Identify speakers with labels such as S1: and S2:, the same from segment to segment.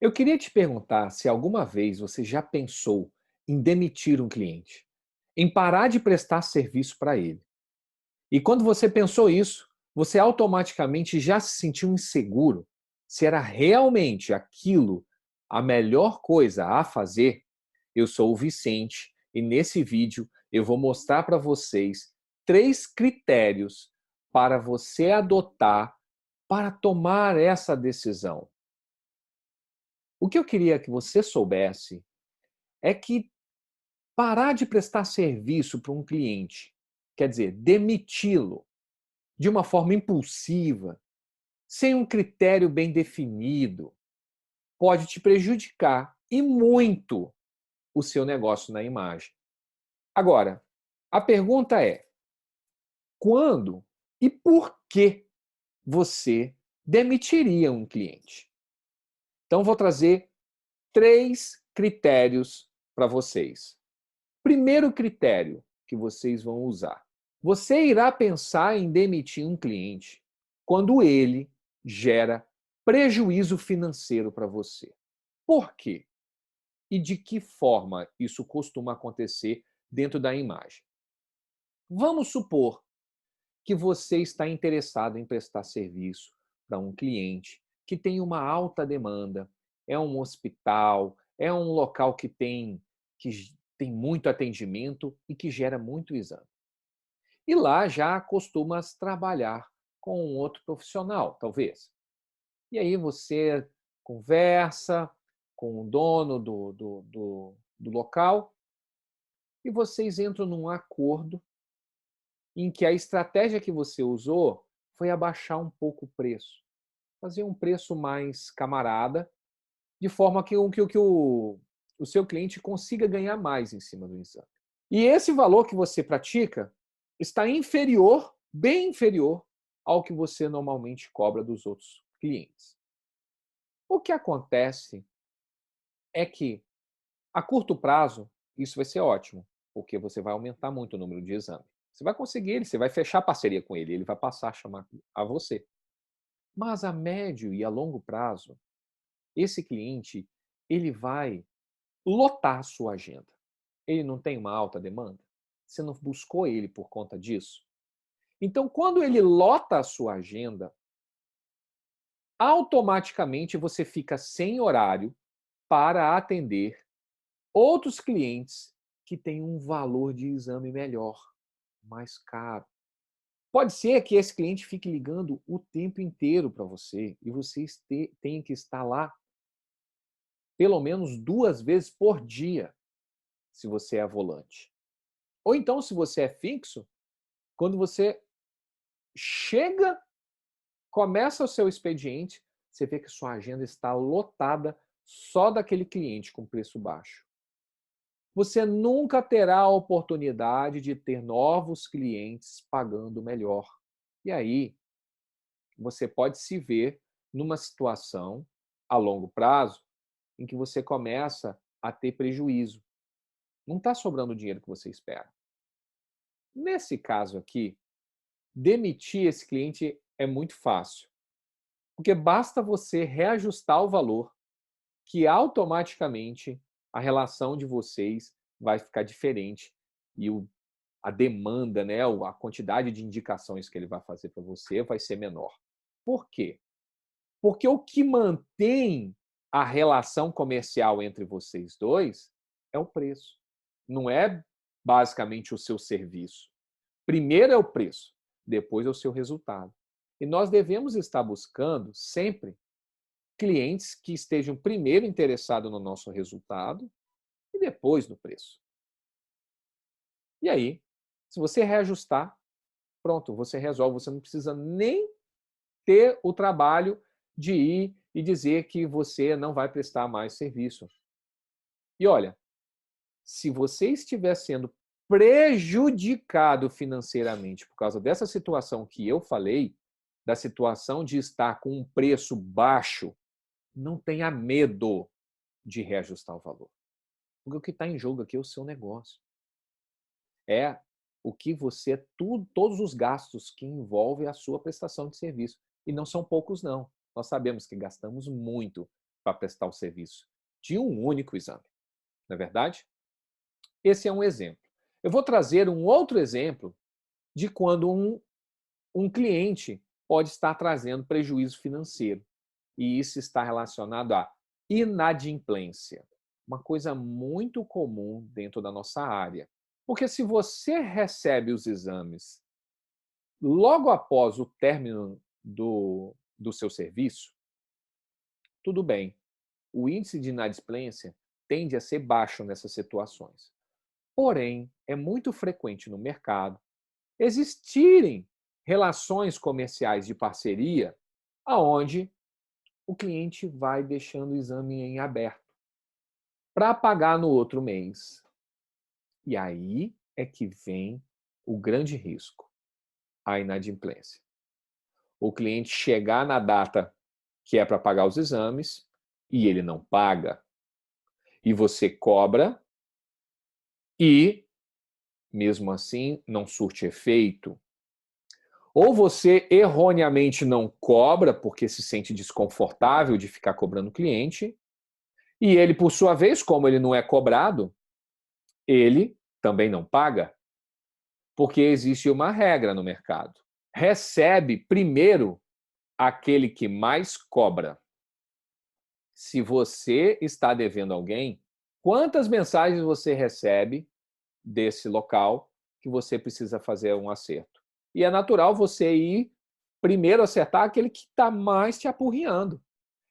S1: Eu queria te perguntar se alguma vez você já pensou em demitir um cliente, em parar de prestar serviço para ele. E quando você pensou isso, você automaticamente já se sentiu inseguro se era realmente aquilo a melhor coisa a fazer? Eu sou o Vicente e nesse vídeo eu vou mostrar para vocês 3 critérios para você adotar para tomar essa decisão. O que eu queria que você soubesse é que parar de prestar serviço para um cliente, quer dizer, demiti-lo de uma forma impulsiva, sem um critério bem definido, pode te prejudicar e muito o seu negócio na imagem. Agora, a pergunta é: quando e por que você demitiria um cliente? Então, vou trazer 3 critérios para vocês. Primeiro critério que vocês vão usar: você irá pensar em demitir um cliente quando ele gera prejuízo financeiro para você. Por quê? E de que forma isso costuma acontecer dentro da imagem? Vamos supor que você está interessado em prestar serviço para um cliente que tem uma alta demanda, é um hospital, é um local que tem muito atendimento e que gera muito exame. E lá já costumas trabalhar com um outro profissional, talvez. E aí você conversa com o dono do local e vocês entram num acordo em que a estratégia que você usou foi abaixar um pouco o preço, fazer um preço mais camarada, de forma que o seu cliente consiga ganhar mais em cima do exame. E esse valor que você pratica está inferior, bem inferior, ao que você normalmente cobra dos outros clientes. O que acontece é que, a curto prazo, isso vai ser ótimo, porque você vai aumentar muito o número de exames. Você vai conseguir ele, você vai fechar parceria com ele, ele vai passar a chamar a você. Mas a médio e a longo prazo, esse cliente, ele vai lotar a sua agenda. Ele não tem uma alta demanda? Você não buscou ele por conta disso? Então, quando ele lota a sua agenda, automaticamente você fica sem horário para atender outros clientes que têm um valor de exame melhor, mais caro. Pode ser que esse cliente fique ligando o tempo inteiro para você e você tenha que estar lá pelo menos 2 vezes por dia, se você é volante. Ou então, se você é fixo, quando você chega, começa o seu expediente, você vê que sua agenda está lotada só daquele cliente com preço baixo. Você nunca terá a oportunidade de ter novos clientes pagando melhor. E aí, você pode se ver numa situação a longo prazo em que você começa a ter prejuízo. Não está sobrando o dinheiro que você espera. Nesse caso aqui, demitir esse cliente é muito fácil, porque basta você reajustar o valor, que automaticamente a relação de vocês vai ficar diferente e a demanda, né, a quantidade de indicações que ele vai fazer para você vai ser menor. Por quê? Porque o que mantém a relação comercial entre vocês dois é o preço. Não é basicamente o seu serviço. Primeiro é o preço, depois é o seu resultado. E nós devemos estar buscando sempre clientes que estejam primeiro interessados no nosso resultado e depois no preço. E aí, se você reajustar, pronto, você resolve. Você não precisa nem ter o trabalho de ir e dizer que você não vai prestar mais serviço. E olha, se você estiver sendo prejudicado financeiramente por causa dessa situação que eu falei, da situação de estar com um preço baixo, não tenha medo de reajustar o valor. Porque o que está em jogo aqui é o seu negócio. É o que você, todos os gastos que envolvem a sua prestação de serviço. E não são poucos, não. Nós sabemos que gastamos muito para prestar o serviço de um único exame. Não é verdade? Esse é um exemplo. Eu vou trazer um outro exemplo de quando um cliente pode estar trazendo prejuízo financeiro. E isso está relacionado à inadimplência. Uma coisa muito comum dentro da nossa área. Porque se você recebe os exames logo após o término do seu serviço, tudo bem. O índice de inadimplência tende a ser baixo nessas situações. Porém, é muito frequente no mercado existirem relações comerciais de parceria aonde o cliente vai deixando o exame em aberto para pagar no outro mês. E aí é que vem o grande risco, a inadimplência. O cliente chegar na data que é para pagar os exames e ele não paga. E você cobra e, mesmo assim, não surte efeito. Ou você erroneamente não cobra porque se sente desconfortável de ficar cobrando o cliente, e ele, por sua vez, como ele não é cobrado, ele também não paga, porque existe uma regra no mercado. Recebe primeiro aquele que mais cobra. Se você está devendo alguém, quantas mensagens você recebe desse local que você precisa fazer um acerto? E é natural você ir primeiro acertar aquele que está mais te apurriando.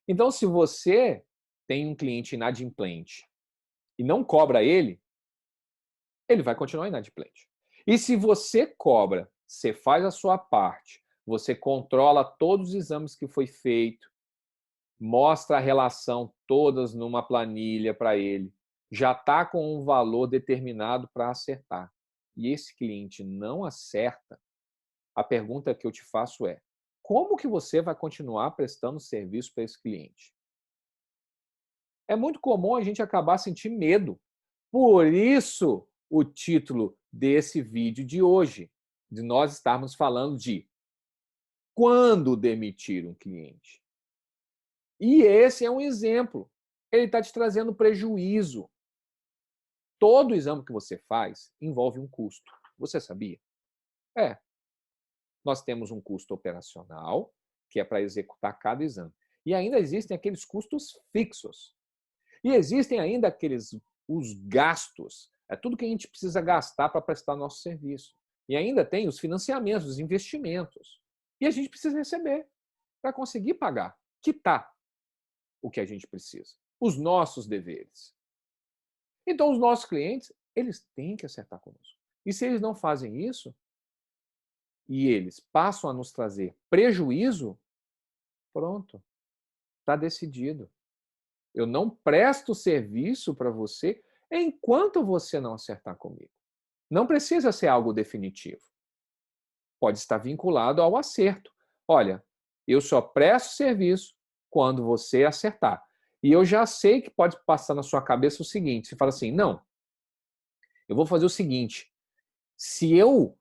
S1: Então, se você tem um cliente inadimplente e não cobra ele, ele vai continuar inadimplente. E se você cobra, você faz a sua parte, você controla todos os exames que foi feito, mostra a relação todas numa planilha para ele, já está com um valor determinado para acertar, e esse cliente não acerta, a pergunta que eu te faço é: como que você vai continuar prestando serviço para esse cliente? É muito comum a gente acabar sentindo medo. Por isso, o título desse vídeo de hoje, de nós estarmos falando de quando demitir um cliente. E esse é um exemplo. Ele está te trazendo prejuízo. Todo exame que você faz envolve um custo. Você sabia? É. Nós temos um custo operacional, que é para executar cada exame. E ainda existem aqueles custos fixos. E existem ainda os gastos. É tudo que a gente precisa gastar para prestar nosso serviço. E ainda tem os financiamentos, os investimentos. E a gente precisa receber para conseguir pagar, quitar o que a gente precisa. Os nossos deveres. Então, os nossos clientes, eles têm que acertar conosco. E se eles não fazem isso, e eles passam a nos trazer prejuízo, pronto, está decidido. Eu não presto serviço para você enquanto você não acertar comigo. Não precisa ser algo definitivo. Pode estar vinculado ao acerto. Olha, eu só presto serviço quando você acertar. E eu já sei que pode passar na sua cabeça o seguinte: você fala assim, não, eu vou fazer o seguinte, se eu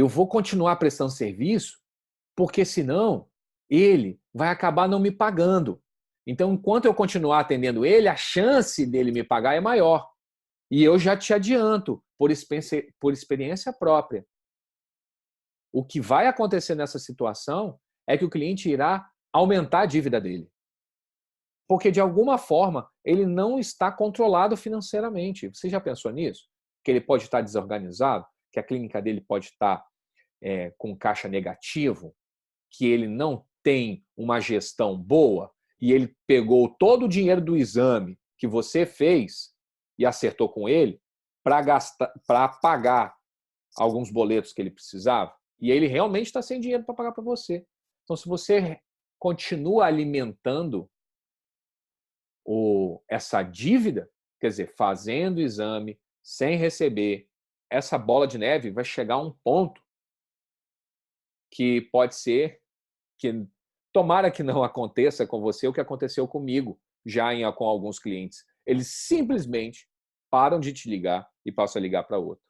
S1: vou continuar prestando serviço, porque senão ele vai acabar não me pagando. Então, enquanto eu continuar atendendo ele, a chance dele me pagar é maior. E eu já te adianto, por experiência própria, o que vai acontecer nessa situação é que o cliente irá aumentar a dívida dele. Porque, de alguma forma, ele não está controlado financeiramente. Você já pensou nisso? Que ele pode estar desorganizado, que a clínica dele pode estar com caixa negativo, que ele não tem uma gestão boa e ele pegou todo o dinheiro do exame que você fez e acertou com ele para gastar, para pagar alguns boletos que ele precisava, e ele realmente está sem dinheiro para pagar para você. Então, se você continua alimentando essa dívida, quer dizer, fazendo exame sem receber, essa bola de neve vai chegar a um ponto que pode ser que tomara que não aconteça com você o que aconteceu comigo já com alguns clientes. Eles simplesmente param de te ligar e passam a ligar para outro.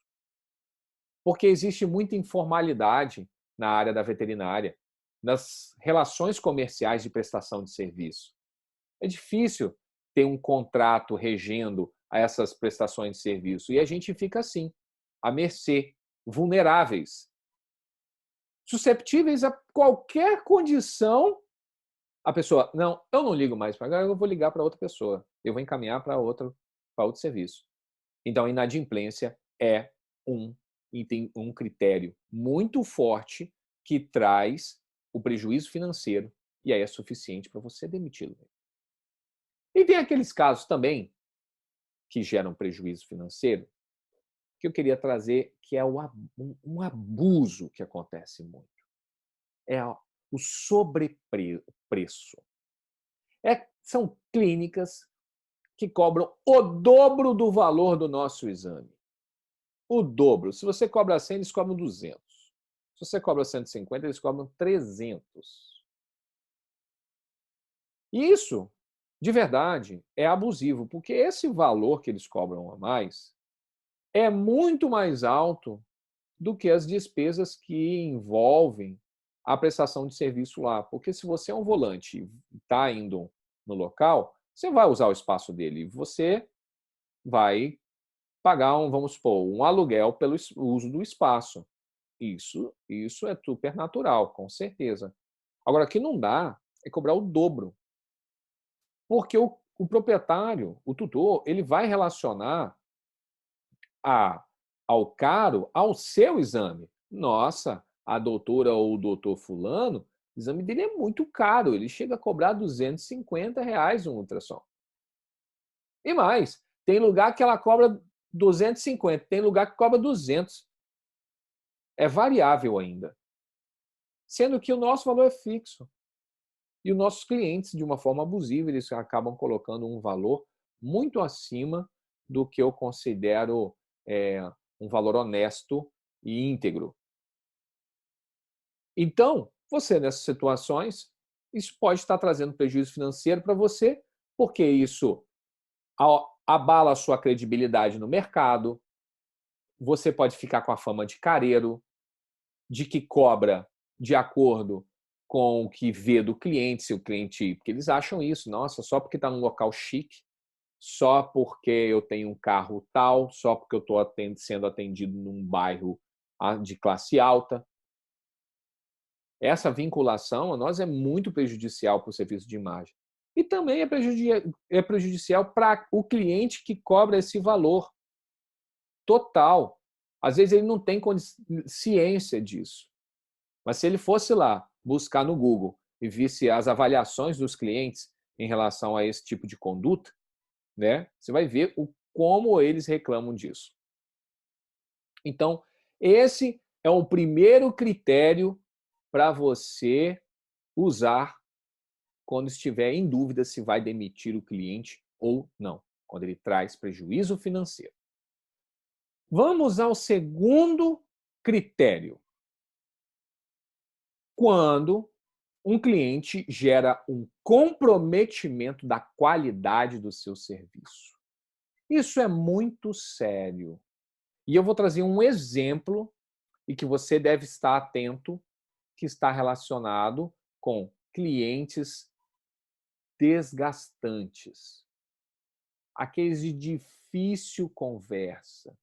S1: Porque existe muita informalidade na área da veterinária, nas relações comerciais de prestação de serviço. É difícil ter um contrato regendo a essas prestações de serviço. E a gente fica assim, à mercê, vulneráveis, susceptíveis a qualquer condição. A pessoa, não, eu não ligo mais para agora, eu vou ligar para outra pessoa. Eu vou encaminhar para outro serviço. Então, a inadimplência é um item, um critério muito forte que traz o prejuízo financeiro e aí é suficiente para você demiti-lo. E tem aqueles casos também que geram prejuízo financeiro que eu queria trazer, que é um abuso que acontece muito. É o sobrepreço. São clínicas que cobram o dobro do valor do nosso exame. O dobro. Se você cobra 100, eles cobram 200. Se você cobra 150, eles cobram 300. E isso, de verdade, é abusivo, porque esse valor que eles cobram a mais é muito mais alto do que as despesas que envolvem a prestação de serviço lá. Porque se você é um volante e está indo no local, você vai usar o espaço dele. Você vai pagar, vamos supor, um aluguel pelo uso do espaço. Isso é super natural, com certeza. Agora, o que não dá é cobrar o dobro. Porque o proprietário, o tutor, ele vai relacionar a, ao caro ao seu exame. Nossa, a doutora ou o doutor fulano, o exame dele é muito caro, ele chega a cobrar R$ 250 um ultrassom. E mais, tem lugar que ela cobra 250, tem lugar que cobra 200. É variável ainda. Sendo que o nosso valor é fixo. E os nossos clientes, de uma forma abusiva, eles acabam colocando um valor muito acima do que eu considero um valor honesto e íntegro. Então, você nessas situações, isso pode estar trazendo prejuízo financeiro para você, porque isso abala a sua credibilidade no mercado, você pode ficar com a fama de careiro, de que cobra de acordo com o que vê do cliente, se o cliente, porque eles acham isso, nossa, só porque está num local chique, só porque eu tenho um carro tal, só porque eu estou sendo atendido num bairro de classe alta. Essa vinculação a nós é muito prejudicial para o serviço de imagem. E também é prejudicial para o cliente que cobra esse valor total. Às vezes ele não tem ciência disso. Mas se ele fosse lá buscar no Google e visse as avaliações dos clientes em relação a esse tipo de conduta, né, você vai ver como eles reclamam disso. Então, esse é o primeiro critério para você usar quando estiver em dúvida se vai demitir o cliente ou não, quando ele traz prejuízo financeiro. Vamos ao segundo critério. Quando um cliente gera um comprometimento da qualidade do seu serviço. Isso é muito sério. E eu vou trazer um exemplo e que você deve estar atento, que está relacionado com clientes desgastantes, aqueles de difícil conversa.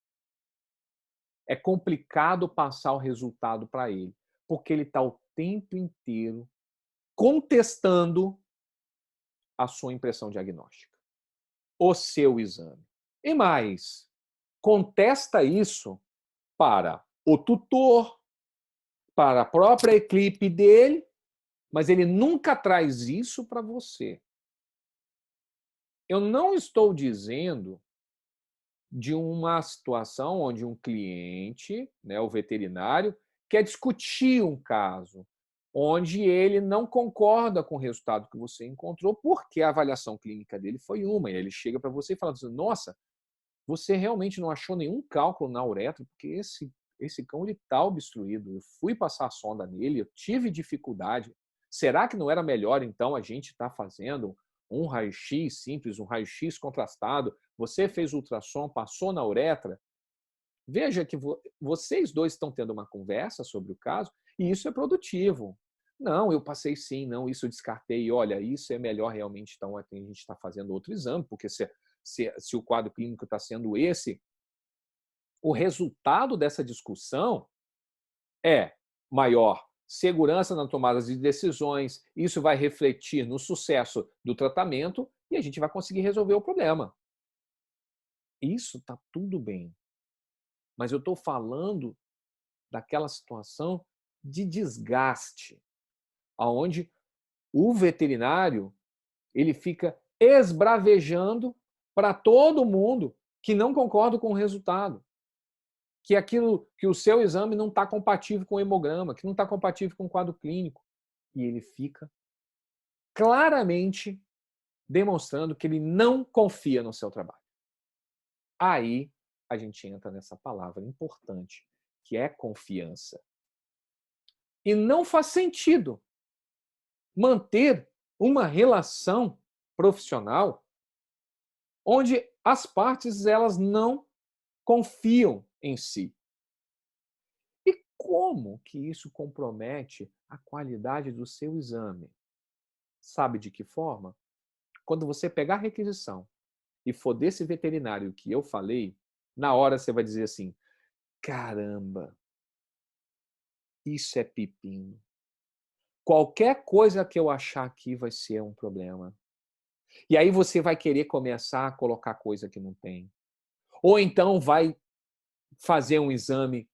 S1: É complicado passar o resultado para ele, porque ele está o tempo inteiro contestando a sua impressão diagnóstica, o seu exame. E mais, contesta isso para o tutor, para a própria equipe dele, mas ele nunca traz isso para você. Eu não estou dizendo de uma situação onde um cliente, né, o veterinário, quer discutir um caso, onde ele não concorda com o resultado que você encontrou, porque a avaliação clínica dele foi uma, e ele chega para você e fala assim, nossa, você realmente não achou nenhum cálculo na uretra, porque esse cão está obstruído, eu fui passar a sonda nele, eu tive dificuldade, será que não era melhor então a gente estar fazendo um raio-x simples, um raio-x contrastado, você fez ultrassom, passou na uretra? Veja que vocês dois estão tendo uma conversa sobre o caso e isso é produtivo. Não, eu passei sim, não, isso eu descartei. Olha, isso é melhor realmente, então, a gente está fazendo outro exame, porque se o quadro clínico está sendo esse, o resultado dessa discussão é maior segurança na tomada de decisões, isso vai refletir no sucesso do tratamento e a gente vai conseguir resolver o problema. Isso está tudo bem, mas eu estou falando daquela situação de desgaste, aonde o veterinário ele fica esbravejando para todo mundo que não concorda com o resultado, que aquilo, que o seu exame não está compatível com o hemograma, que não está compatível com o quadro clínico. E ele fica claramente demonstrando que ele não confia no seu trabalho. Aí a gente entra nessa palavra importante, que é confiança. E não faz sentido manter uma relação profissional onde as partes elas não confiam em si. E como que isso compromete a qualidade do seu exame? Sabe de que forma? Quando você pegar a requisição e for desse veterinário que eu falei, na hora você vai dizer assim: caramba, isso é pepino. Qualquer coisa que eu achar aqui vai ser um problema. E aí você vai querer começar a colocar coisa que não tem. Ou então vai fazer um exame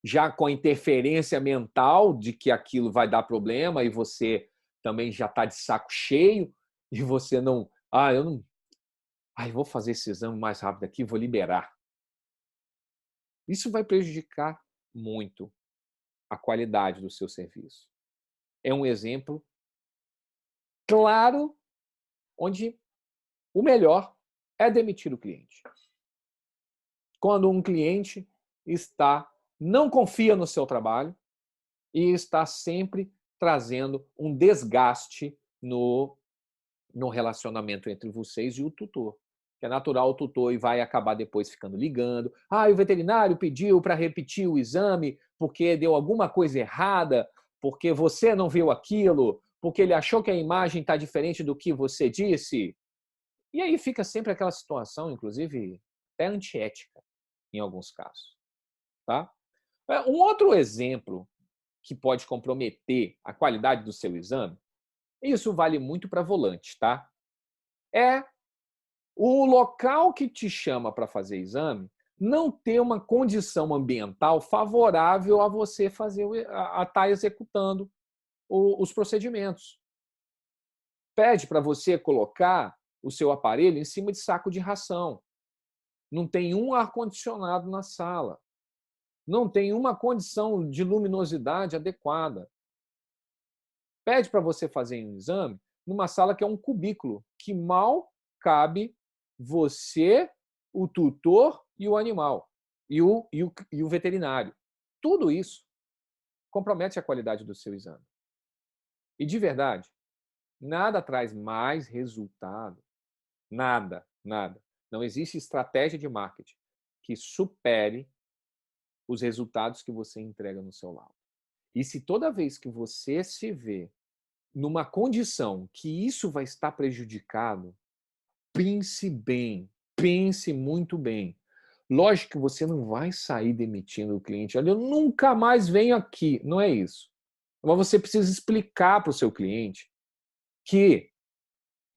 S1: já com a interferência mental de que aquilo vai dar problema e você também já está de saco cheio e você não, eu não, eu vou fazer esse exame mais rápido aqui, vou liberar. Isso vai prejudicar muito a qualidade do seu serviço. É um exemplo claro onde o melhor é demitir o cliente. Quando um cliente não confia no seu trabalho e está sempre trazendo um desgaste no relacionamento entre vocês e o tutor. Que é natural o tutor e vai acabar depois ficando ligando. O veterinário pediu para repetir o exame porque deu alguma coisa errada, porque você não viu aquilo, porque ele achou que a imagem está diferente do que você disse. E aí fica sempre aquela situação, inclusive, até antiética, em alguns casos. Tá? Um outro exemplo que pode comprometer a qualidade do seu exame, isso vale muito para volante, tá? É o local que te chama para fazer exame não ter uma condição ambiental favorável a você fazer a estar executando os procedimentos. Pede para você colocar o seu aparelho em cima de saco de ração. Não tem um ar-condicionado na sala. Não tem uma condição de luminosidade adequada. Pede para você fazer um exame numa sala que é um cubículo, que mal cabe você, o tutor e o animal, e o veterinário. Tudo isso compromete a qualidade do seu exame. E, de verdade, nada traz mais resultado. Nada, nada. Não existe estratégia de marketing que supere os resultados que você entrega no seu laudo. E se toda vez que você se vê numa condição que isso vai estar prejudicado, pense bem, pense muito bem. Lógico que você não vai sair demitindo o cliente. Olha, eu nunca mais venho aqui. Não é isso. Mas você precisa explicar para o seu cliente que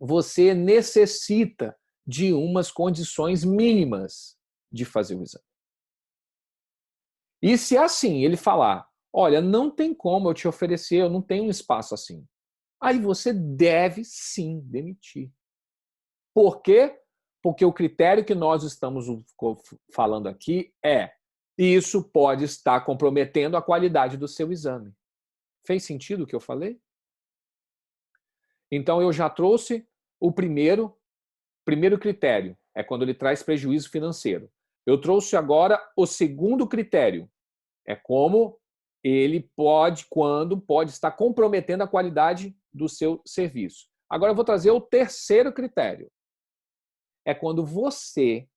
S1: você necessita de umas condições mínimas de fazer o exame. E se assim ele falar, olha, não tem como eu te oferecer, eu não tenho um espaço assim. Aí você deve sim demitir. Por quê? Porque o critério que nós estamos falando aqui é: isso pode estar comprometendo a qualidade do seu exame. Fez sentido o que eu falei? Então eu já trouxe o primeiro critério, é quando ele traz prejuízo financeiro. Eu trouxe agora o segundo critério, é como quando pode estar comprometendo a qualidade do seu serviço. Agora eu vou trazer o terceiro critério. É quando você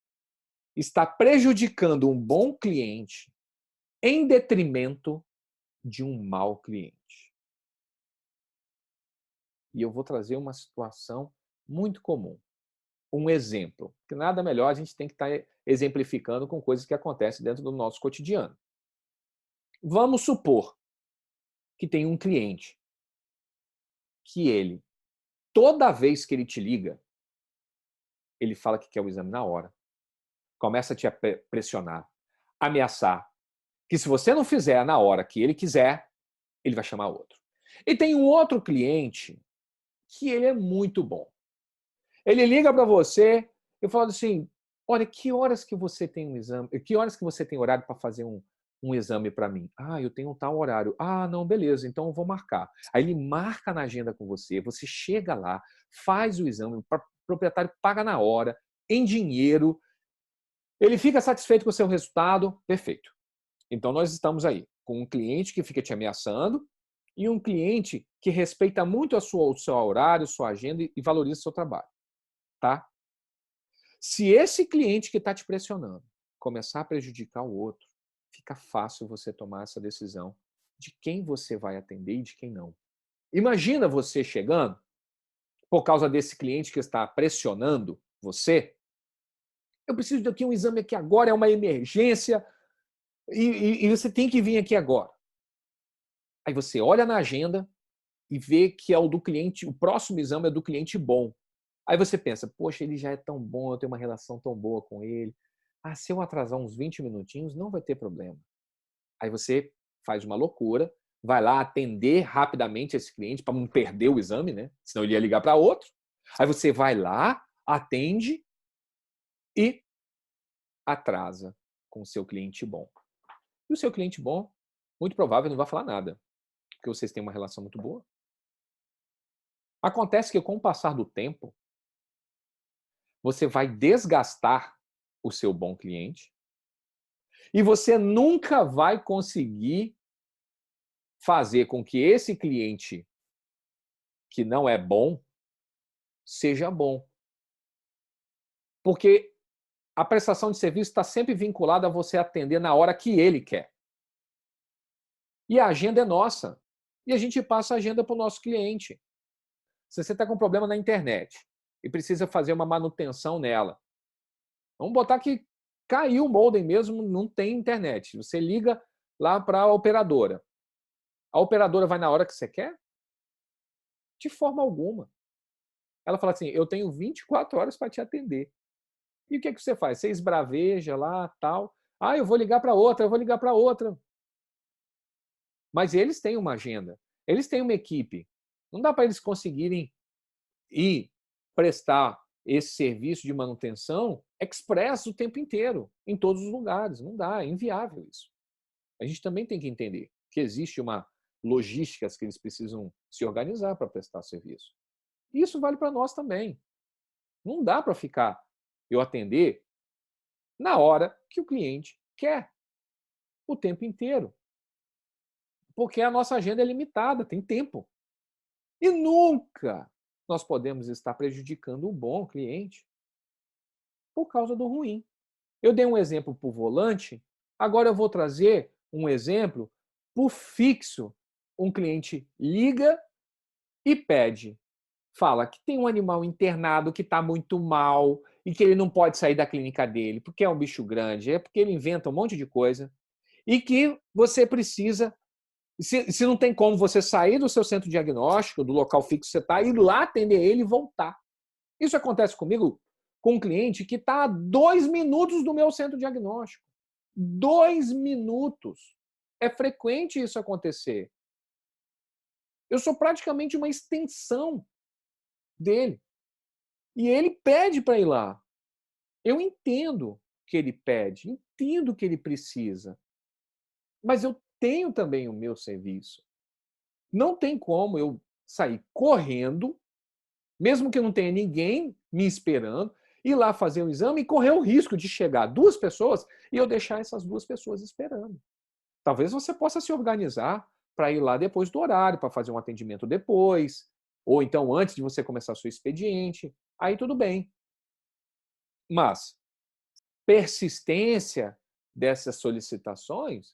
S1: está prejudicando um bom cliente em detrimento de um mau cliente. E eu vou trazer uma situação muito comum. Um exemplo, que nada melhor a gente tem que estar exemplificando com coisas que acontecem dentro do nosso cotidiano. Vamos supor que tem um cliente que ele, toda vez que ele te liga, ele fala que quer o exame na hora, começa a te pressionar, ameaçar, que se você não fizer na hora que ele quiser, ele vai chamar outro. E tem um outro cliente que ele é muito bom. Ele liga para você e fala assim: olha, que horas que você tem um exame? Que horas que você tem horário para fazer um exame para mim? Ah, eu tenho um tal horário. Ah, não, beleza, então eu vou marcar. Aí ele marca na agenda com você, você chega lá, faz o exame, o proprietário paga na hora, em dinheiro, ele fica satisfeito com o seu resultado, perfeito. Então nós estamos aí com um cliente que fica te ameaçando e um cliente que respeita muito o seu horário, sua agenda e valoriza o seu trabalho, tá? Se esse cliente que está te pressionando começar a prejudicar o outro, fica fácil você tomar essa decisão de quem você vai atender e de quem não. Imagina você chegando, por causa desse cliente que está pressionando você, eu preciso de aqui um exame aqui agora, é uma emergência, e você tem que vir aqui agora. Aí você olha na agenda e vê que é o do cliente, o próximo exame é do cliente bom. Aí você pensa, poxa, ele já é tão bom, eu tenho uma relação tão boa com ele. Ah, se eu atrasar uns 20 minutinhos, não vai ter problema. Aí você faz uma loucura, vai lá atender rapidamente esse cliente para não perder o exame, né? Senão ele ia ligar para outro. Aí você vai lá, atende e atrasa com o seu cliente bom. E o seu cliente bom, muito provável, não vai falar nada, porque vocês têm uma relação muito boa. Acontece que com o passar do tempo, você vai desgastar o seu bom cliente e você nunca vai conseguir fazer com que esse cliente que não é bom seja bom. Porque a prestação de serviço está sempre vinculada a você atender na hora que ele quer. E a agenda é nossa. E a gente passa a agenda para o nosso cliente. Se você está com um problema na internet e precisa fazer uma manutenção nela, vamos botar que caiu o modem mesmo, não tem internet. Você liga lá para a operadora. A operadora vai na hora que você quer? De forma alguma. Ela fala assim: eu tenho 24 horas para te atender. E o que, que você faz? Você esbraveja lá, tal. Ah, eu vou ligar para outra, eu vou ligar para outra. Mas eles têm uma agenda, eles têm uma equipe. Não dá para eles conseguirem ir prestar esse serviço de manutenção express o tempo inteiro, em todos os lugares. Não dá, é inviável isso. A gente também tem que entender que existe uma logística que eles precisam se organizar para prestar serviço. E isso vale para nós também. Não dá para ficar eu atender na hora que o cliente quer, o tempo inteiro. Porque a nossa agenda é limitada, tem tempo. E nunca nós podemos estar prejudicando o bom cliente por causa do ruim. Eu dei um exemplo para o volante, agora eu vou trazer um exemplo para o fixo. Um cliente liga e pede, fala que tem um animal internado que está muito mal e que ele não pode sair da clínica dele porque é um bicho grande, é porque ele inventa um monte de coisa e que você precisa, se não tem como você sair do seu centro diagnóstico, do local fixo que você está, ir lá atender ele e voltar. Isso acontece comigo com um cliente que está a 2 minutos do meu centro diagnóstico. 2 minutos. É frequente isso acontecer. Eu sou praticamente uma extensão dele. E ele pede para ir lá. Eu entendo que ele pede, entendo que ele precisa. Mas eu tenho também o meu serviço. Não tem como eu sair correndo, mesmo que não tenha ninguém me esperando, ir lá fazer o exame e correr o risco de chegar 2 pessoas e eu deixar essas 2 pessoas esperando. Talvez você possa se organizar para ir lá depois do horário, para fazer um atendimento depois, ou então antes de você começar o seu expediente. Aí tudo bem. Mas persistência dessas solicitações,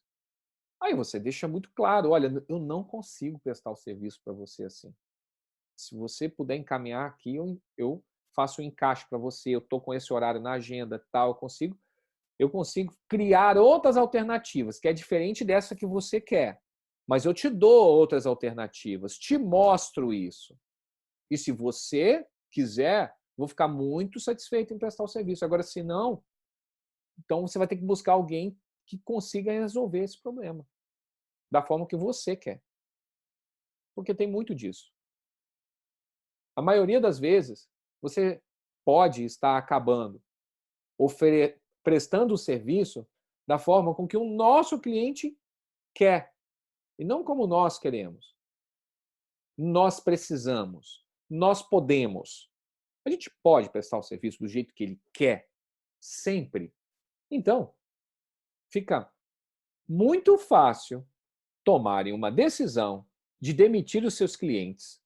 S1: aí você deixa muito claro: olha, eu não consigo prestar o serviço para você assim. Se você puder encaminhar aqui, eu faço o encaixe para você, eu estou com esse horário na agenda, tal, eu consigo criar outras alternativas, que é diferente dessa que você quer. Mas eu te dou outras alternativas, te mostro isso. E se você quiser, vou ficar muito satisfeito em prestar o serviço. Agora, se não, então você vai ter que buscar alguém que consiga resolver esse problema da forma que você quer. Porque tem muito disso. A maioria das vezes, você pode estar acabando prestando o serviço da forma com que o nosso cliente quer e não como nós queremos. Nós precisamos, nós podemos. A gente pode prestar o serviço do jeito que ele quer, sempre. Então, fica muito fácil tomarem uma decisão de demitir os seus clientes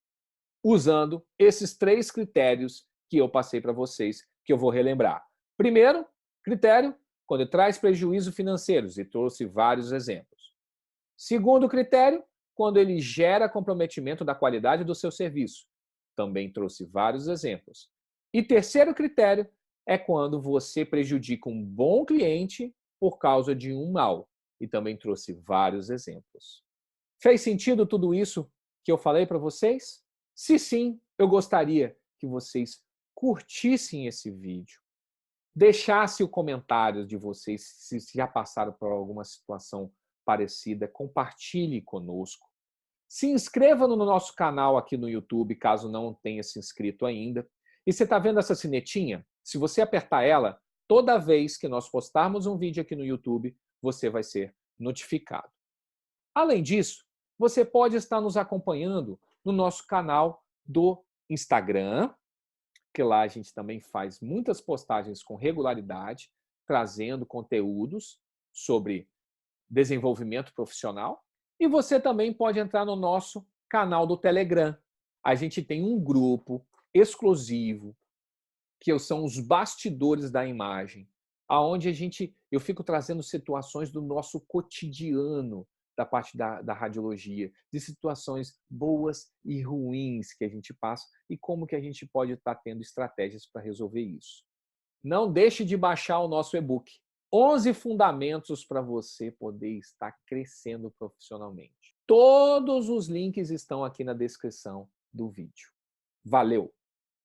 S1: usando esses 3 critérios que eu passei para vocês, que eu vou relembrar. Primeiro critério, quando traz prejuízo financeiros, e trouxe vários exemplos. Segundo critério, quando ele gera comprometimento da qualidade do seu serviço. Também trouxe vários exemplos. E terceiro critério é quando você prejudica um bom cliente por causa de um mau. E também trouxe vários exemplos. Fez sentido tudo isso que eu falei para vocês? Se sim, eu gostaria que vocês curtissem esse vídeo, deixassem o comentário de vocês se já passaram por alguma situação parecida, compartilhe conosco. Se inscreva no nosso canal aqui no YouTube, caso não tenha se inscrito ainda. E você está vendo essa sinetinha? Se você apertar ela, toda vez que nós postarmos um vídeo aqui no YouTube, você vai ser notificado. Além disso, você pode estar nos acompanhando no nosso canal do Instagram, que lá a gente também faz muitas postagens com regularidade, trazendo conteúdos sobre desenvolvimento profissional. E você também pode entrar no nosso canal do Telegram. A gente tem um grupo exclusivo, que são os bastidores da imagem, aonde eu fico trazendo situações do nosso cotidiano, da parte da radiologia, de situações boas e ruins que a gente passa e como que a gente pode estar tendo estratégias para resolver isso. Não deixe de baixar o nosso e-book. 11 fundamentos para você poder estar crescendo profissionalmente. Todos os links estão aqui na descrição do vídeo. Valeu!